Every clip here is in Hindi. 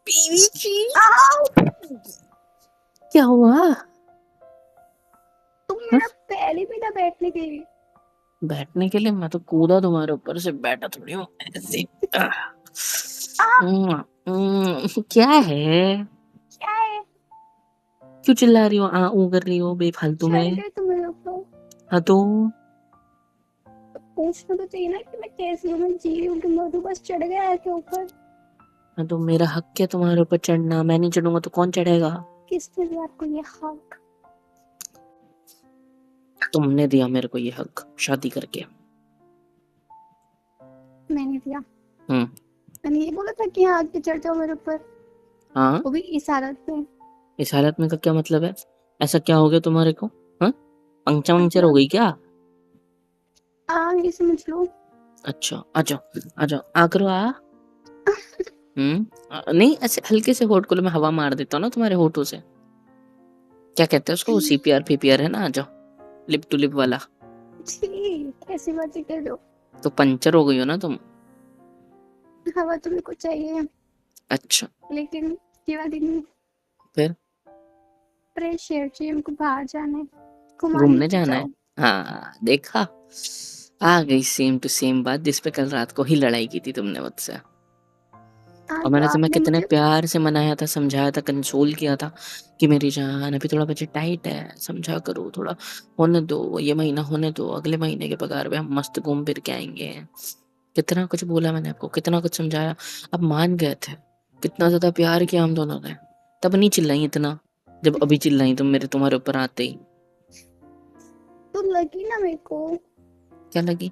बीवी जी आओ! क्या हुआ? तुम हाँ? मेरा पैर ही बिना बैठने के लिए। बैठने के लिए मैं तो कूदा तुम्हारे ऊपर से, बैठा थोड़ी हूँ ऐसे। आह, आ, क्या है? क्या है? क्यों चिल्ला रही हो, आ ऊ कर रही हो बेफालतू चढ़ में? गए तुम मेरे ऊपर। हाँ तो पूछना तो चाहिए ना कि मैं कैसी हूँ, मैं जी रही हूँ कि मधु बस चढ़ गया है के ऊपर। हाँ तो मेरा हक क्या तुम्हारे ऊपर चढ़ना? मैं नहीं चढ़ूंगा तो कौन चढ़ेगा? किसने दिया आपको ये हक? तुमने दिया मेरे को ये हक शादी करके। मैंने दिया। हम्म। मैंने ये बोला था कि हाँ आके चढ़ जाओ मेरे ऊपर, हाँ, वो भी इस हालत में। इस हालत में का क्या मतलब है? ऐसा क्या हो गया तुम्हारे को? हाँ, पंक्चर वंक्चर हो मतलब गई क्या? ये समझ लो। अच्छा, आ जाओ आ जाओ, आ करो आ। नहीं, ऐसे हल्के से होठ को मैं हवा मार देता हूँ ना तुम्हारे होठों से। क्या कहते हैं उसको, सीपीआर पीपीआर है ना? आ जाओ, लिप टू लिप वाला। ठीक, ऐसी बातें कर दो। तो पंचर हो गई हो ना तुम? हवा तो मेरे को चाहिए, अच्छा, लेकिन ये वाली नहीं। फिर फ्रेश एयर चाहिए हमको, बाहर जाना है, घुमाने घूमने ले जाना है? जाओ। हाँ देखा, आ गई सेम टू सेम बात जिस पे कल रात को ही लड़ाई की थी तुमने मुझसे। हाँ और तो मैंने तुम्हें आपने कितने मुझे। प्यार से मनाया था, समझाया था, कंसोल किया था कि मेरी जान अभी थोड़ा बजट टाइट है, समझा करो थोड़ा, होने दो, ये महीना होने दो, अगले महीने के पगार पे हम मस्त घूम फिर के आएंगे। कितना कुछ बोला मैंने आपको, कितना कुछ समझाया, अब मान गए थे। कितना ज्यादा प्यार किया हम दोनों ने। तब नहीं चिल्लाई इतना, जब अभी चिल्लाई तुम मेरे, तुम्हारे ऊपर आते ही। तो लगी ना मेरे को, क्या लगी?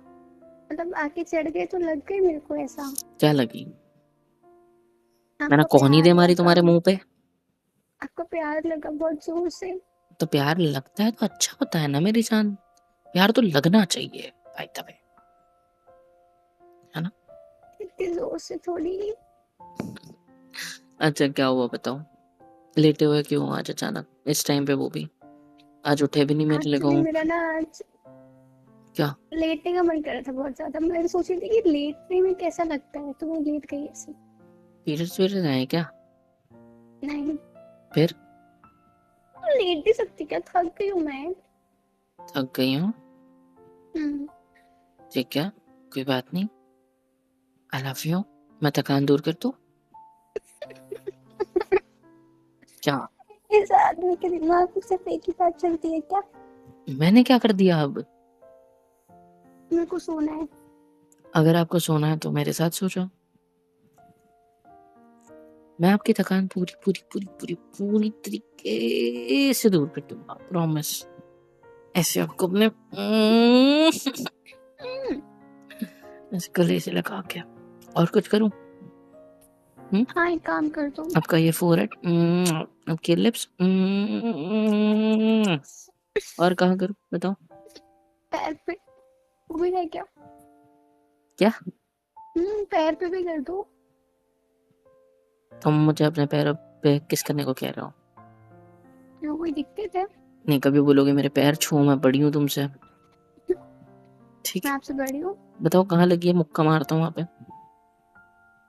मतलब आके चढ़ गए तो लग गई मेरे को ऐसा। क्या लगी? मैंने आपका कोहनी दे प्यार मारी लगा। तुम्हारे मुंह पे? आपका प्यार लगा बहुत जोर से। तो प्यार लगता है तो अच्छा होता है ना मेरी जान। प्यार तो लगना चाहिए भाई, तबे, है ना? इतनी जोर से थोड़ी। अच्छा, क्या हुआ बताओ? लेटे हुए क्यों हो आज अचानक इस टाइम पे, वो भी आज उठे भी नहीं मेरे लिए एक्चुअली कहूँ। मेरा ना आज क्या? लेटने का मन कर रहा था बहुत ज्यादा। मैं सोच रही थी कि लेटने में कैसा लगता है, तो मैं लेट गई ऐसे। पीरियड्स वीरियड्स आए क्या? नहीं, फिर? तो लेट भी सकती, क्या थक गई हूँ मैं। थक गई हूँ? हम्म। ठीक है, कोई बात नहीं, आई लव यू। मैं थकान दूर कर दूँ? क्या? इस आदमी के दिमाग में सिर्फ एक ही बात चलती है क्या? मैंने क्या कर दिया अब? मेरे को सोना है। अगर आपको सोना है तो मेरे साथ सो जाओ। मैं आपकी थकान पूरी पूरी पूरी पूरी पूरी तरीके से दूर कर दूंगा, प्रॉमिस। ऐसे आपको अपने हम्म, ऐसे गले से लगा के, और कुछ करूं? हाँ एक काम कर दो। आपका ये फोरहेड, आपके लिप्स, और कहाँ करूं बताओ? पैर पे, वो भी है क्या? क्या? पैर पे भी कर दो। तुम मुझे अपने पैरों पे किस करने को कह रहे हो? जो कोई दिक्कत है? नहीं, कभी बोलोगे मेरे पैर छू, मैं बड़ी हूँ तुमसे। ठीक मैं है, आपसे बड़ी हूँ? बताओ कहाँ लगी है, मुक्का मारता हूँ वहां पे।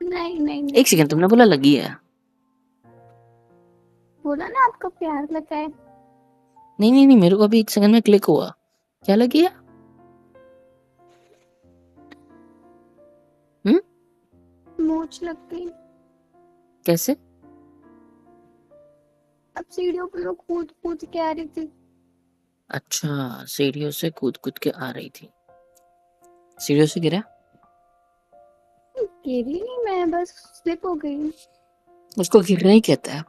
नहीं नहीं एक नहीं, सेकंड, तुमने बोला लगी है? बोला ना आपका प्यार लगा है। नहीं नहीं नहीं, मेरे को अभी एक सेकंड में क्लिक हुआ। क्या लगी है? हम्म? मूछ लग गई। कैसे? अब सीढ़ियों पे मैं कूद कूद के आ रही थी। अच्छा, सीढ़ियों से कूद कूद के आ रही थी, सीढ़ियों से गिरा? गिरी नहीं मैं, बस स्लिप हो गई। उसको गिरना ही कहता है।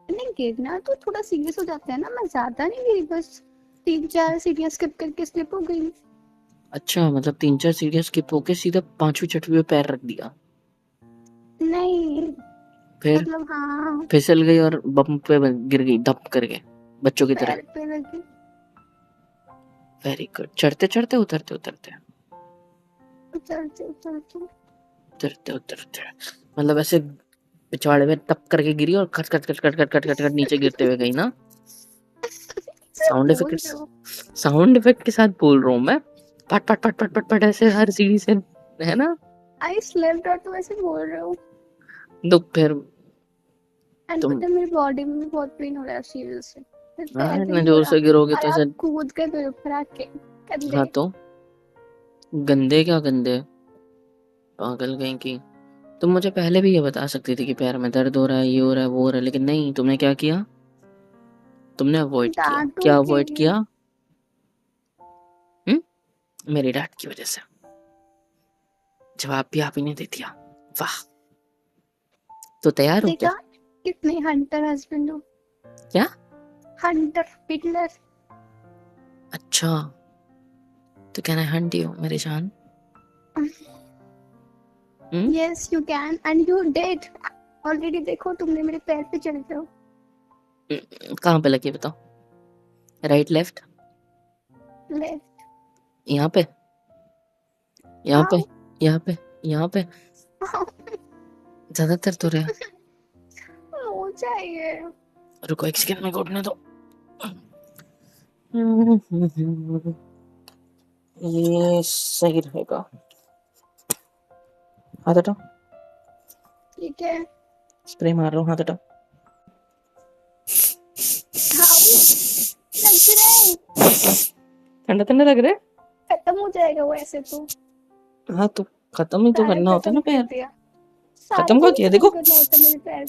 नहीं, गिरना तो थोड़ा सीरियस हो जाता है ना, मैं ज्यादा नहीं गिरी, बस 3-4 सीढ़ियाँ स्किप करके स्लिप हो गई। अच्छा, मतलब 3-4 सीढ़ियां स्किप होके सीधा 5वीं 6वीं पे पैर रख दिया? नहीं, फिर मतलब हाँ, फिसल गई और बम पे गिर गई धप करके, बच्चों की तरह? पैर पे लगी। Very good. चढ़ते चढ़ते, उतरते उतरते? उतरते उतरते। उतरते उतरते, मतलब ऐसे पिछवाड़े में टप करके गिरी और खट खट खट खट खट खट खट खट नीचे गिरते हुए गई ना? सब साउंड बोल इफेक्ट, रहे हो। साउंड इफेक्ट के साथ बोल रहा हूँ मैं। पट पट पट पट पट पट ऐसे हर सीढ़ी से, है ना? आई स्लेप्ट और तुम ऐसे बोल रहे हो। तो फिर एंड तुम, पता है मेरी बॉडी में भी बहुत पेन हो रहा है उस चीज से, मेरे हाँ पैर पे इतने भी हो जोर रहा। से गिरोगे और तो आप ऐसे। कूद गए मेरे ऊपर आके, हाँ गंदे। तो गंदे क्या गंदे, पागल कहीं की। तुम मुझे पहले भी ये बता सकती थी कि पैर में दर्द हो रहा है, ये हो रहा है, वो हो रहा है, लेकिन नहीं, तुमने क्या किया? तुमने अवॉइड किया। क्या डांटूंगी। अवॉइड किया? मेरी डांट की वजह से जवाब भी आप ही ने दे दिया। वाह। तो तैयार हो क्या? देखा कितने हंटर हस्बैंड हो। क्या? हंटर पिटलर। अच्छा, तो कैन आई हंट यू मेरी जान? Hmm. Yes you can and you did already. देखो तुमने मेरे पैर पे चल रहे हो। कहाँ पे लगी बताओ? Right left? लेफ्ट। यहाँ पे? यहाँ पे? आओ। यहाँ पे? यहाँ पे? ज्यादातर तो रहा। हो चाहिए। रुको एक सेकंड में घुटने दो। ये सही रहेगा। हाथ हटाओ। ठीक है। स्प्रे मार रहा हूँ, हाथ हटाओ। आओ। लग रहा है। ठंडा ठंडा लग रहा खत्म हो जाएगा वो ऐसे तो। है। हाँ तो खत्म ही तो सारा करना होता है खत्म ना कर पैर। दिया। सारा खत्म का थोड़ी किया खत्म देखो। करना होता है मेरे पैर।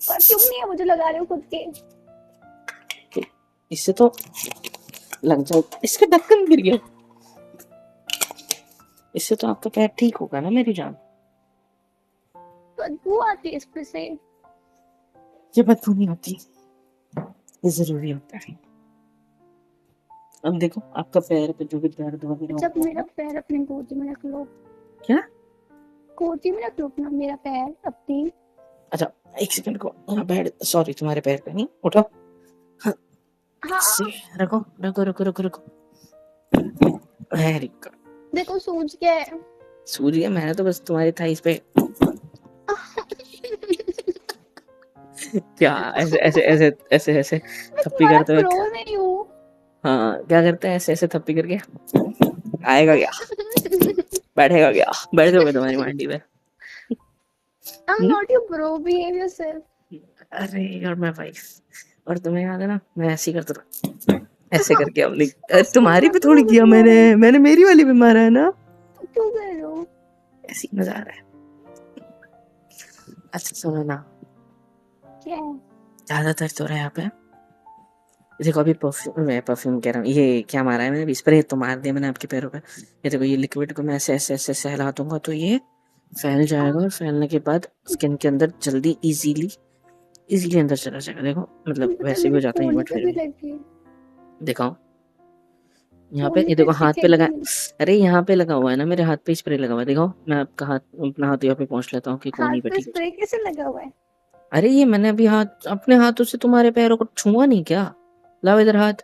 परफ्यूम नहीं है मुझे लगा रहे हो खुद के। इससे तो लग जाए। इसका ढक्कन गिर गया। इससे तो आपका पैर ठीक होगा ना मेरी जान। बदबू आती है इस पे से। ये बदबू नहीं होती, ये जरूरी होता है। अब देखो आपका पैर पे जो भी दर्द वगैरह जब होगा मेरा ना। पैर अपनी गोदी में रख लो। क्या? गोदी में रख लो अपना मेरा पैर अपनी। अच्छा, एक सेकंड को यहाँ बैठ, सॉरी तुम्हारे पैर पे नहीं, उठो। हाँ, हाँ। ऐसे रखो रखो रखो रखो रखो। Very good. देखो सूझ गया है। सूझ गया, मैंने तो बस तुम्हारी थाइस पे क्या ऐसे ऐसे ऐसे ऐसे ऐसे मैं थप्पी तुम्हारा करते प्रो वक्त। नहीं हूँ। हाँ क्या करते हैं, ऐसे ऐसे थप्पी करके आएगा क्या? बैठेगा क्या? बैठ जाओगे तुम्हारी मांडी पे। I'm hmm? not your bro, behave yourself. अरे यार मैं वाइफ, और तुम्हें याद है ना मैं ऐसे ही करता था, ऐसे करके हमने। असली तुम्हारी पे मजा थोड़ी होगा किया मैंने। तुम्हारा। मैंने मेरी वाली पे मारा है ना। तो क्यों कर रहे हो? ऐसे ही मजा आ रहा है। अच्छा सुनो ना, क्या है? ज्यादा दर्द हो रहा है यहाँ पे। देखो अभी परफ्यूम, मैं परफ्यूम कह रहा हूँ, ये क्या मारा है मैंने, स्प्रे तो मार दिया मैंने आपके पैरों पे। ये देखो ये लिक्विड को मैं ऐसे ऐसे ऐसे ऐसे हिला दूंगा तो ये फैल जाएगा, और फैलने के बाद स्किन के अंदर जल्दी इजीली इजीली अंदर चला जाएगा। देखो मतलब पता है वैसे भी मेरे हो जाता है कोहनी बट पे फिर भी भी। लगी। दिखाओ यहाँ पे, कोहनी ये पे देखो भी हाथ पे लगा। दिखेगी। अरे यहाँ पे लगा हुआ है ना, मेरे हाथ पे स्प्रे लगा हुआ है, दिखाओ। मैं आपका हाथ, अपना हाथ यहाँ पे पहुंच लेता हूँ कि हाथ कोहनी पे पे ठीक हो स्प्रे कैसे लगा हुआ है? जाए। अरे ये मैंने अभी हाथ अपने हाथों से तुम्हारे पैरों को छुआ नहीं क्या? लाओ इधर हाथ।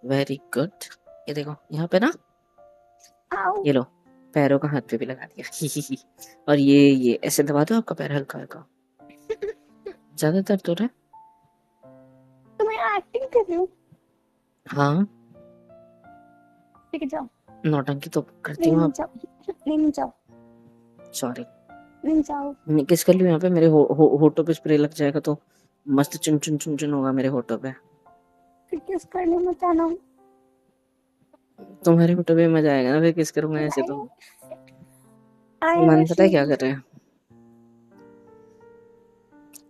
Very good. ये देखो यहाँ पे ना, आओ। ये लो, पैरों का हाथ पे भी लगा दिया। और ये ऐसे दबा दो, आपका पैर हल्का हल्का। ज्यादा दर्द हो रहा है? तो मैं एक्टिंग कर रही हूँ। हाँ, ठीक है जाओ। नौटंकी तो करती नहीं हूँ नहीं आप। जाओ। नहीं नहीं जाओ। सॉरी। नहीं जाओ। मैं किस कर लूँ यहाँ पे, मेरे होठों पे स्प्रे लग जाएगा तो मस्त चुन चुन चुन चुन होगा मेरे होठों पे। फिर किस करने मत आना। तुम्हारे होठों पे मजा आएगा ना फिर किस करूंगा ऐसे तो। नहीं। आई मन विश पता है यू। क्या कर रहे हैं?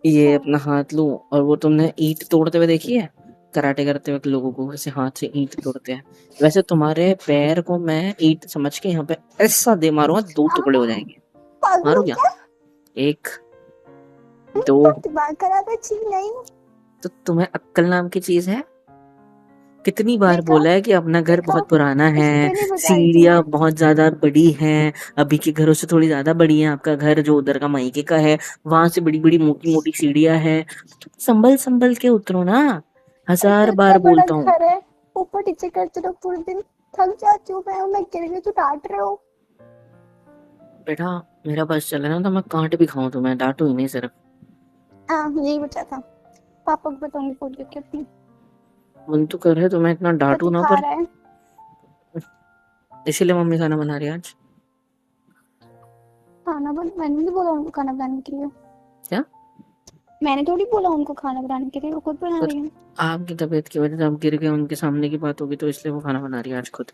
ये क्या? अपना हाथ लूं और वो तुमने ईंट तोड़ते हुए देखी है, कराटे करते वक्त लोगों को ऐसे हाथ से ईंट तोड़ते हैं, वैसे तुम्हारे पैर को मैं ईंट समझ के यहाँ पे ऐसा दे मारूंगा, दो टुकड़े हो जाएंगे। पागल मारो हो क्या? क्या? एक, दो। तो दिमाग खराब है छी नहीं। तो तुम्हें अक्कल नाम की चीज है? कितनी बार देखा। बोला है कि अपना घर देखा। बहुत पुराना है, इस पे नहीं बताई थी सीढ़ियाँ मैं। बहुत ज्यादा बड़ी हैं, अभी के घरों से थोड़ी ज्यादा बड़ी है, आपका घर जो उधर का मायके का है वहां से बड़ी बड़ी मोटी मोटी सीढ़ियाँ हैं। संभल संभल के उतरो ना, एक तो 1000 बार इतना बड़ा बोलता हूँ। घर है। ऊपर नीचे करते रहो पूरे दिन। थक जाती हूँ मैं गिर गई तो डांट रहे हो। बेटा मेरा बस चले ना तो मैं कांट भी खाऊं, तो मैं डांटू ही नहीं सिर्फ। हाँ यही बचा था। पापा को बताऊंगी फोन करके अपनी। मन तो कर रहे तो मैं इतना तो डांटू तू ना, खा पर रहा है। इसीलिए मम्मी खाना बना रही है आज। मैंने नहीं बोला उनको खाना बनाने के लिए। क्या? मैंने थोड़ी बोला उनको खाना बनाने के लिए, वो खुद बना पर रही है। आपकी तबीयत की वजह से आप गिर गए, उनके सामने की बात होगी तो इसलिए वो खाना बना रही है आज खुद।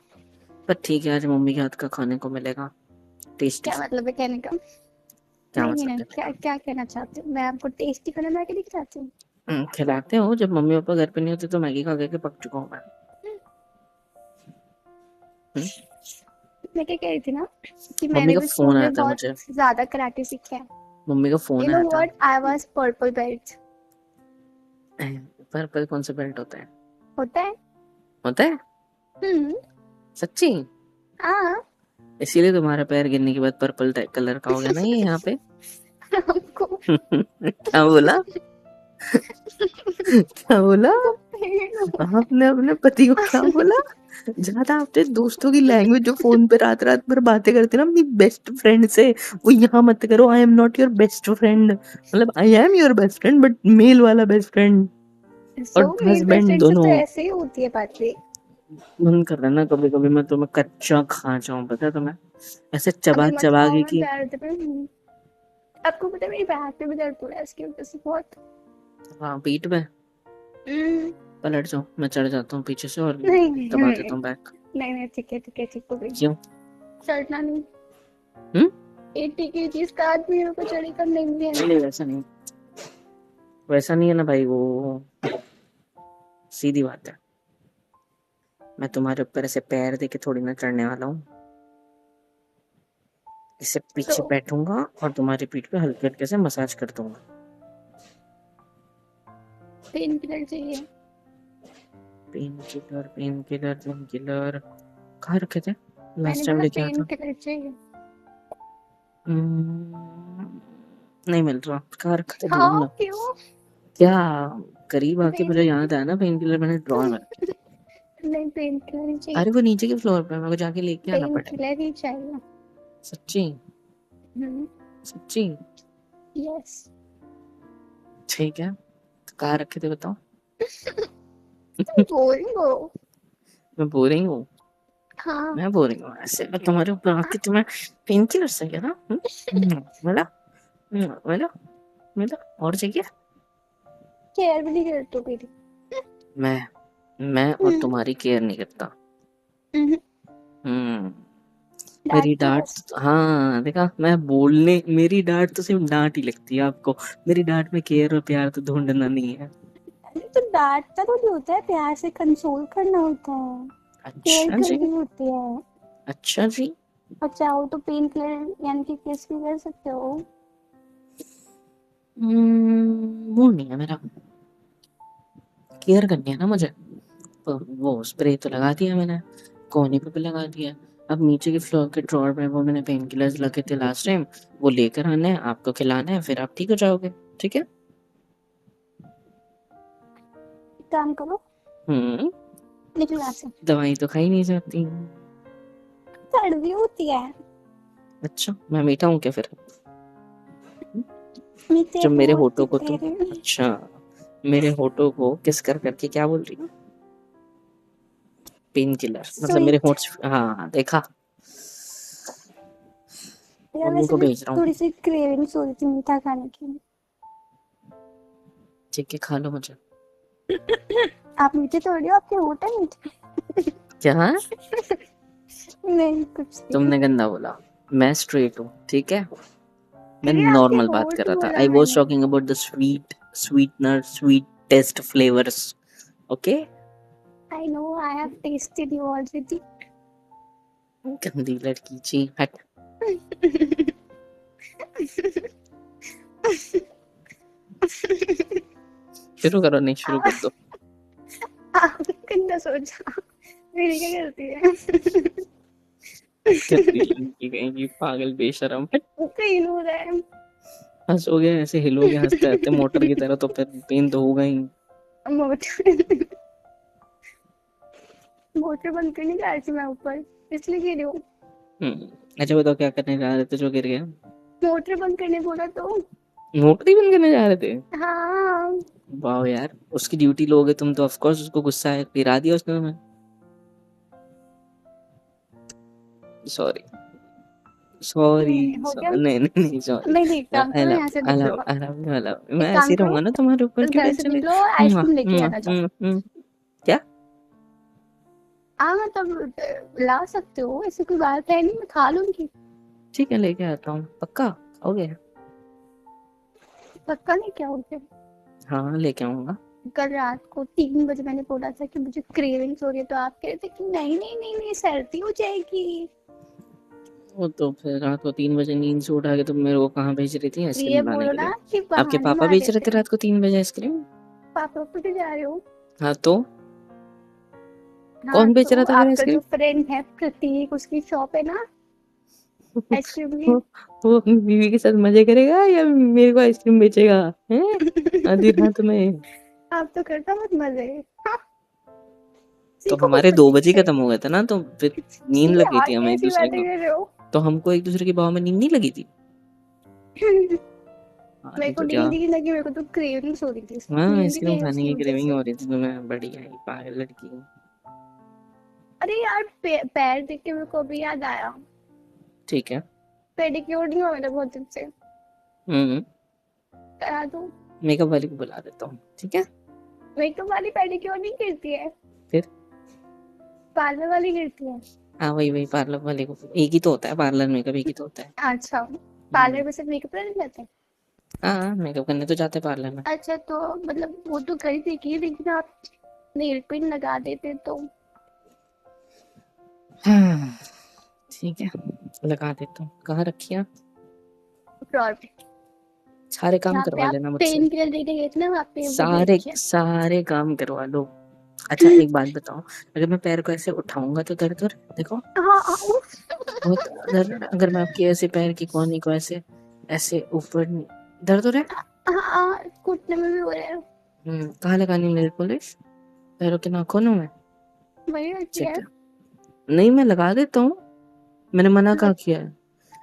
पर ठीक है, आज मम्मी के हाथ का खाने को मिलेगा, टेस्टी। क्या मतलब है कहने का? क्या नहीं मतलब नहीं, कहने क्या का? क्या कहना चाहते हो? मैं आपको टेस्टी खाना बना के नहीं खिलाती हूँ? खिलाते हो, जब मम्मी पापा घर पे नहीं होते तो मैगी खा के पक चुका हूँ मैं। हम्म, मैं क्या कह रही थी ना, कि मम्मी मैंने का भी फोन स्कूल आया में था बहुत मुझे। ज्यादा कराटे सीखा है। मम्मी का यू फोन नो आया था। What, I was purple belt. पर कौन सा बेल्ट होता है? होता है। होता है? हम्म। सच्ची? हाँ। इसीलिए तुम्हारा पैर गिरने के बाद पर्पल कलर का हो गया ना ये यहाँ पे। हमको क्या बोला? क्या बोला? हमको पेन हुआ। आपने अपने पति को क्या बोला? ज्यादा अपने दोस्तों की लैंग्वेज जो फोन पे रात रात भर बातें करते ना अपनी बेस्ट फ्रेंड से, वो यहाँ मत करो। I am not your best friend, मतलब I am your best friend but male वाला बेस्ट फ्रेंड सो और मेरी बेस्ट हस्बैंड फ्रेंड से तो दोनों। ऐसे ही होती है बातें। मन कर रहा है ना कभी कभी मैं तुम्हें कच्चा खा जाऊं, पता है तुम्हें, ऐसे अभी चबा मत चबा खाओ, के मैं कि। दर्द पे हूँ। आपको पता है मेरी बैक पे भी दर्द हो रहा है इसकी वजह से बहुत। हाँ, पीठ पे हम्म, पलट जाओ, मैं चढ़ जाता हूँ पीछे से और नहीं नहीं दबा नहीं देता हूँ बैक। नहीं नहीं, ठीक है ठीक है, ठीक हो गई। क्यों? चढ़ना नहीं। हम्म? 80 kg का आदमी मेरे को चढ़ेगा नहीं है। नहीं नहीं, वैसा नहीं, वैसा नहीं है ना भाई, वो सीधी बात है। मैं तुम्हारे ऊपर ऐसे पैर दे के थोड़ी ना चढ़ने वाला हूँ। इससे तो पीछे बैठूंगा और तुम्हारी पीठ पे हल्के हल्के से मसाज कर दूंगा। पेन किलर चाहिए? Pain killer, pain killer, pain killer कहाँ रखे थे मैंने लास्ट टाइम बोला लेके आया पेन था? किलर चाहिए। नहीं मिल रहा, कहाँ रखा था, हाँ ढूंढना। क्यों? क्या? करीब आके पेन मुझे याद आया ना, पेन किलर मैंने ड्रॉर में रखे थे। नहीं, पेन किलर ही चाहिए। अरे वो नीचे के फ्लोर पे, मेरे को जाके लेके आना पेन पड़ेगा। किलर ही चाहिए। सच्ची? हम्म। सच्ची? यस। ठीक है, तो कहाँ रखे थे बताओ। बोरिंग हो। मैं बोरिंग हूँ? हाँ। मैं बोरिंग हूँ ऐसे मैं तुम्हारे ऊपर आके तुम्हें पेन किलर से क्या ना? मिला? मिला? मिला? और चाहिए? केयर भी नहीं करते हो मेरी। मैं मैं और हम्म। तुम्हारी केयर नहीं करता। हम्म, हम्म। मेरी डांटते हो डांट, बस। हाँ देखा, मैं बोलने, मेरी डांट तो सिर्फ डांट ही लगती है आपको। मेरी डांट में केयर और प्यार तो ढूंढना नहीं है। अरे तो डांटना थोड़ी होता है, प्यार से कंसोल करना होता है। केयर अच्छा जी। करनी होती है। अच्छा जी। और चाहो तो पेन किलर यानी कि किस भी कर सकते हो। मूड नहीं है मेरा, केयर करनी है ना मुझे। तो वो स्प्रे तो लगा दिया मैंने, कोने पे भी लगा दिया। अब नीचे के फ्लोर के ड्रॉर में वो मैंने पेन किलर्स लगे थे लास्ट टाइम, वो लेकर आने हैं, आपको खिलाना है, फिर आप ठीक हो जाओगे। ठीक है? एक काम करो, हम्म। निकलो यहाँ से। दवाई तो खाई नहीं जाती। सर्दी होती है। अच्छा, मैं मीठा हूँ क्या फिर? मीठे जब मेरे हो होठों को तुम, तेरे। अच्छा, मेरे होठों को किस कर करके क्या बोल रही हो? पेन किलर मतलब मेरे स्वीट। होठ हाँ देखा, यार मम्मी वैसे को भी भेज रहा हूँ। थोड़ी सी क्रेविंग्स हो रही थी मीठा खाने की। ठीक है, खा लो मुझे। आप मीठे थोड़ी हो, आपके होठ है मीठे। क्या? नहीं कुछ नहीं। तुमने गंदा बोला, मैं स्ट्रेट हूँ, ठीक है? मैं अरे आपके नॉर्मल बात कर होठ रहा था, बोला आई वॉज मैंने। Talking about the sweetener, sweet taste flavours. Okay? I know, I have tested you already. गंदी लड़की, छी हट। शुरू करो, नहीं शुरू कर दो। आप गंदा सोचा, मेरी क्या गलती है? गंदी लड़की कहीं की, पागल बेशरम, हट। पेन हो रहा है। हंसोगे ऐसे, हिलोगे हंसते हंसते मोटर की तरह तो फिर पेन तो होगा ही। मोटर मोटर बंद करने जा रही थी मैं ऊपर, इसलिए गिरी हूँ। अच्छा बताओ, क्या करने जा रहे थे जो गिर गया? मोटर बंद करने बोला तो। मोटर ही बंद करने जा रहे थे? हाँ। वाह यार, उसकी ड्यूटी लोगे तुम तो ऑफ कोर्स उसको गुस्सा है, गिरा दिया उसने तुम्हें। सॉरी, सॉरी हो गया। नहीं नहीं नहीं सॉरी। नहीं नहीं, काम आई करो, लव यहाँ से आई लव निकलो। आई लव आई लव मैं एक ऐसे काम ही करो, रहूंगा ना तुम्हारे ऊपर, क्यों घर से टेंशन ले। निकलो और आइसक्रीम लेके आना जाओ। क्या? हाँ मतलब ला सकते हो, ऐसी कोई बात है नहीं, मैं खा लूंगी। ठीक है लेके आता हूँ, पक्का खाओगे? पक्का नहीं, क्या हो गया? हाँ लेके आऊंगा। कल रात को 3 बजे मैंने बोला था कि मुझे क्रेविंग्स हो रही है, तो आप कह रहे थे कि नहीं नहीं नहीं नहीं, सर्दी हो जाएगी। वो तो फिर रात को 3 बजे नींद से उठा के तुम मेरे को कहाँ भेज रही थी ये आइसक्रीम लाने बोलो के लिए? ना कि आपके बहाने पापा मार भेज रहे देते थे हैं। रात को 3 बजे आइसक्रीम? पापा को भी जा रहे हो? हाँ तो हाँ कौन बेच तो रहा था फिर आपका जो आइसक्रीम? फ्रेंड है प्रतीक, उसकी शॉप है ना आइसक्रीम वो की। वो अपनी बीवी के साथ मजे करेगा या मेरे को आइसक्रीम बेचेगा? हैं? आधी रात में। आप तो करता मत मजे। हाँ, तो सीखो कुछ हमारे 2 बजे प्रतीक खत्म हो गए थे ना, तो फिर से। नींद लग गई यार थी हमें एक कैसी दूसरे बातें को। कर रहे हो? तो हमको एक दूसरे के भाव में नींद नहीं लगी थी? हाँ मेरे नहीं को तो क्या। नींद ही नहीं लगी, मेरे को तो क्रेविंग्स हो रही थी, हाँ नींद ही आइसक्रीम नहीं आई खाने उसकी की वजह क्रेविंग से। हो रही थी, तो मैं बढ़िया ही पागल लड़की हूँ। अरे यार पैर देख के मेरे को अभी याद आया, ठीक है। पेडिक्योर नहीं हुआ मेरा बहुत दिन से, हम्म। करा दो। मेकअप वाली को बुला देता हूँ, ठीक है। मेकअप वाली पेडिक्योर नहीं करती है, फिर पार्लर वाली करती है। हाँ वही वही पार्लर वाले को, एक ही तो होता है पार्लर मेकअप, एक ही तो होता है। अच्छा, हम्म। पार्लर में सिर्फ मेकअप करने जाते हैं? हाँ मेकअप करने तो जाते हैं पार्लर में। अच्छा तो मतलब वो तो कर ही देगी, लेकिन आप नेल पेंट लगा देते तो। हाँ ठीक है लगा देता हूँ। कहाँ रखी है? फ्लोर पे, सारे काम जहाँ पे करवा आप लेना मुझसे। पेन किलर देने गए थे ना, वहाँ पे वो भी सारे रखी है। सारे काम करवा लो। अच्छा एक बात बताओ, अगर मैं पैर को ऐसे उठाऊंगा तो दर्द हो रहा है? देखो हाँ हाँ, उफ। बहुत दर्द हो रहा है। अगर मैं आपकी ऐसे पैर की कोहनी को ऐसे ऐसे ऊपर दर्द हो रहा है। हाँ हाँ, घुटने में भी हो रहा है। कहाँ लगानी नेल पॉलिश? पैरों के नाखूनों में? वही रखी ठीक है। है। नहीं मैं लगा देता हूँ, मैंने मना कहाँ किया है।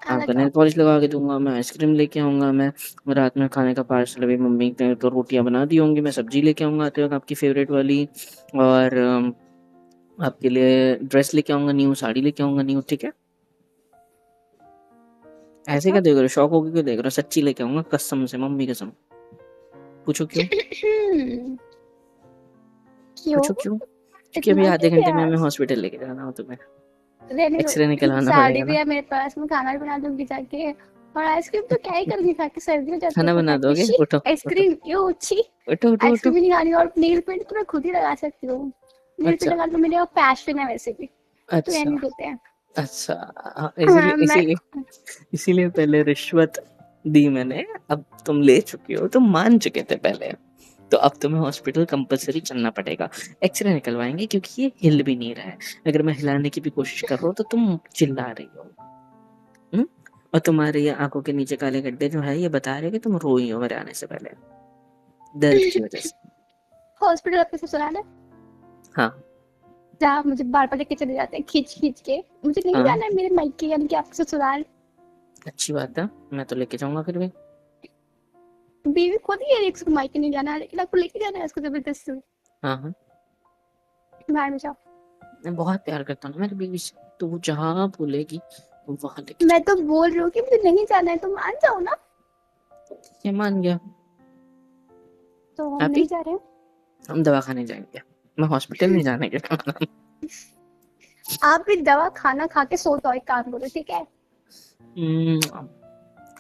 आपका नेल लगाओ। पॉलिश लगा के दूंगा, मैं आइसक्रीम लेके आऊंगा, मैं रात में खाने का पार्सल अभी मम्मी ने तो रोटियां बना दी होंगी, मैं सब्जी लेके आऊंगा आते वक्त आपकी फेवरेट वाली। और आपके लिए ड्रेस लेके आऊंगा न्यू, साड़ी लेके आऊंगा न्यू, ठीक है। ऐसे अच्छा। क्या देख रहे हो, शौक होगी क्यों देख रहे हो? सच्ची लेके आऊंगा कसम से, मम्मी कसम। पूछो क्यों? क्यों? पूछो क्यों? क्योंकि अभी इतना आधे क्यों घंटे में प्यार? हमें हॉस्पिटल लेके जाना हो तुम्हें। रहने एक्सरे दो, निकलवाना साड़ी पड़ेगा भी ना। है मेरे पास, मैं खाना भी बना दूंगी जाके। और आइसक्रीम तो क्या ही करूंगी खा के, सर्दी हो जाती है खाना तो बना खा के। दोगे? छी, उठो उठो आइसक्रीम यो छी। उठो उठो उठो। आइसक्रीम ही नहीं खानी, और नेल पेंट तो मैं खुद ही लगा सकती हूँ। नेल पेंट अच्छा लगाना तो मेरे पैशन है वैसे भी, तो अच्छा रहने देते हैं। अच्छा। इसीलिए हाँ, मैं इसीलिए इसीलिए पहले रिश्वत दी मैंने, अब तुम ले चुकी हो, तुम मान चुके थे पहले। तो अब तुम्हें हॉस्पिटल कंपलसरी चलना पड़ेगा। एक्सरे निकलवाएंगे क्योंकि ये हिल भी नहीं रहा है। अगर मैं हिलाने की भी कोशिश कर रहा हूँ तो तुम चिल्ला रही हो। हम्म? और तुम्हारे ये आंखों के नीचे काले गड्ढे जो है ये बता रहे कि तुम रोई हो मेरे आने से पहले, दर्द की वजह से। हॉस्पिटल आपके ससुराल है, हाँ जहाँ मुझे बार बार लेके चले जाते हैं खींच खींच के। मुझे नहीं हाँ जाना है मेरे मायके, यानी कि आपके ससुराल। अच्छी बात है, मैं तो लेके जाऊंगा फिर भी। बीवी खुद ही है, एक मायके नहीं जाना है, लेकिन आपको लेके जाना है उसको जबरदस्ती। हाँ हाँ बाहर में जाओ। मैं बहुत प्यार करता हूँ ना मेरी बीवी से, तो वो जहाँ बोलेगी वो वहां लेके मैं तो जाऊंगा। बोल रही हूँ कि मुझे नहीं जाना है, तो मान जाओ ना। ये मान गया। तो हम हैप्पी। नहीं जा रहे हैं। हम दवा खाने जाएंगे, मैं हॉस्पिटल नहीं जाने के। आप भी दवा खाना खा के सो जाओ, एक काम करो ठीक है।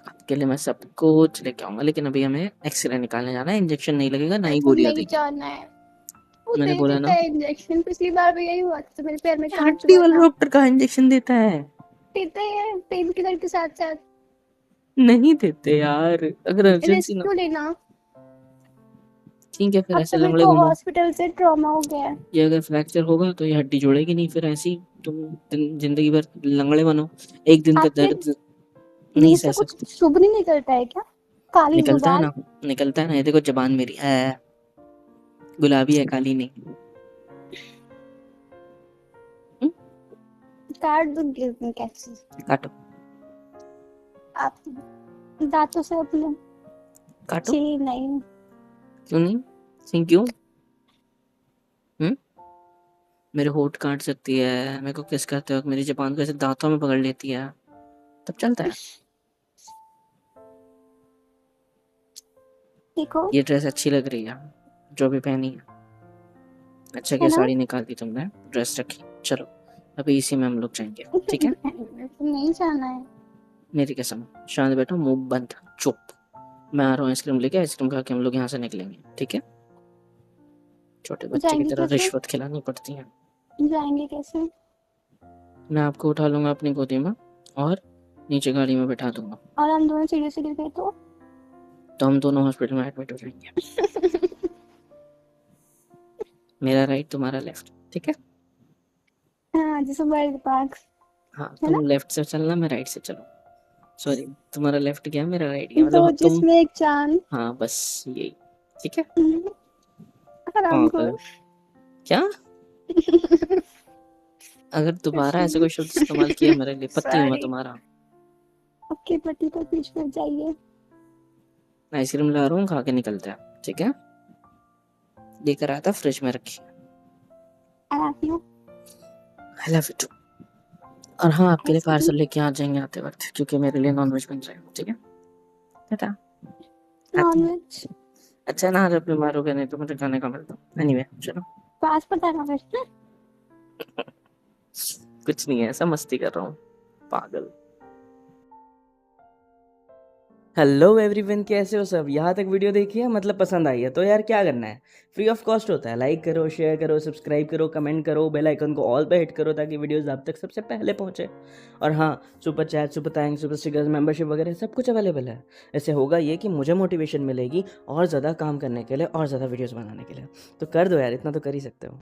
आपके लिए मैं सब कुछ लेके आऊंगा, लेकिन अभी हमें एक्सरे निकालने जाना है, इंजेक्शन नहीं लगेगा ना मेरे ही को गोलियां नहीं देगी। जाना है। वो मैंने दे बोला देता ना। है इंजेक्शन, पिछली बार भी यही हुआ था, तो मेरे पैर में कांच हड्डी हुआ वाला था। डॉक्टर का इंजेक्शन देता है? देते हैं पेन किलर के साथ साथ। नहीं देते यार, अगर रिस्क अर्जेंसी ना। क्यों लेना? ठीक है फिर अब ऐसे तो मेरे लंगड़े को घूमो। हॉस्पिटल से ट्रॉमा हो गया है। ये अगर फ्रैक्चर होगा तो ये हड्डी जुड़ेगी नहीं, फिर ऐसी तुम जिंदगी भर लंगड़े बनो। एक दिन का आपके दर्द नहीं मुंह सह से कुछ सकते। शुभ नहीं निकलता है क्या? काली निकलता है जुबान। ना, निकलता है ना, ये देखो जबान मेरी गुलाबी है, काली नहीं। हम्म, काट दूंगी कैसे? काटो आप दांतों से अपने। काटो। छी नहीं। क्यों नहीं? सिंह क्यों? हम्म? मेरे होठ काट सकती है, मेरे को किस करते वक्त मेरी जबान को ऐसे दांतों में पकड़ लेती है। तब चलता है। देखो ये ड्रेस अच्छी लग रही है, जो भी पहनी है। अच्छा है क्या ना। साड़ी निकाल दी तुमने, ड्रेस रखी। चलो अभी इसी में हम लोग जाएंगे, ठीक है। नहीं जाना है। मेरी कसम, शांत बैठो, मुंह बंद, चुप। मैं आ रहा हूँ आइसक्रीम लेके, आइसक्रीम खा के हम लोग यहाँ से निकलेंगे, ठीक है। छोटे बच्चे की जाएंगे तरह कैसे? रिश्वत खिलानी पड़ती है। जाएंगे कैसे? मैं आपको उठा लूंगा अपनी गोदी में और नीचे गाड़ी में बैठा दूंगा, और हम दोनों सीढ़ी से गिर गए तो हम दोनों हॉस्पिटल में एडमिट हो जाएंगे। मेरा राइट, तुम्हारा लेफ्ट, ठीक है। हाँ जैसे बर्ड पार्क, हाँ, है ना। तुम लेफ्ट से चलना, मैं राइट से चलूँ। सॉरी, तुम्हारा लेफ्ट गया, मेरा राइट गया, दो मतलब तुम। जिसमें एक जान। हाँ बस यही, ठीक है। आराम पागल। करो। क्या? अगर दोबारा ऐसे कोई शब्द इस्तेमाल किया मेरे लिए, पति हूँ मैं सॉरी। तुम्हारा। आपके पति को बीच में जाइए। आइसक्रीम ला रहा हूँ, खा के निकलते हैं, ठीक है। लेकर आया था, फ्रिज में रखी। I love you. I love you too. और हाँ, आपके लिए आइसक्रीम। पार्सल लेके आ जाएंगे आते वक्त, क्योंकि मेरे लिए नॉनवेज बन जाएगा, ठीक है। टाटा। आती हूँ। नॉनवेज। अच्छा ना, जब बीमार हो गए, नहीं तो मुझे खाने का मिलता। एनीवे चलो। पासपोर्ट आना फिर। कुछ नहीं है, ऐसा मस्ती कर रहा हूँ, पागल। हेलो एवरीवन, कैसे हो सब। यहाँ तक वीडियो देखी है, मतलब पसंद आई है, तो यार क्या करना है, फ्री ऑफ कॉस्ट होता है। लाइक करो, शेयर करो, सब्सक्राइब करो, कमेंट करो, बेल आइकन को ऑल पे हिट करो, ताकि वीडियोस आप तक सबसे पहले पहुंचे। और हाँ, super chat, super thanks, super stickers, membership वगैरह सब कुछ अवेलेबल है। इससे होगा ये कि मुझे मोटिवेशन मिलेगी और ज़्यादा काम करने के लिए और ज़्यादा वीडियोज़ बनाने के लिए। तो कर दो यार, इतना तो कर ही सकते हो।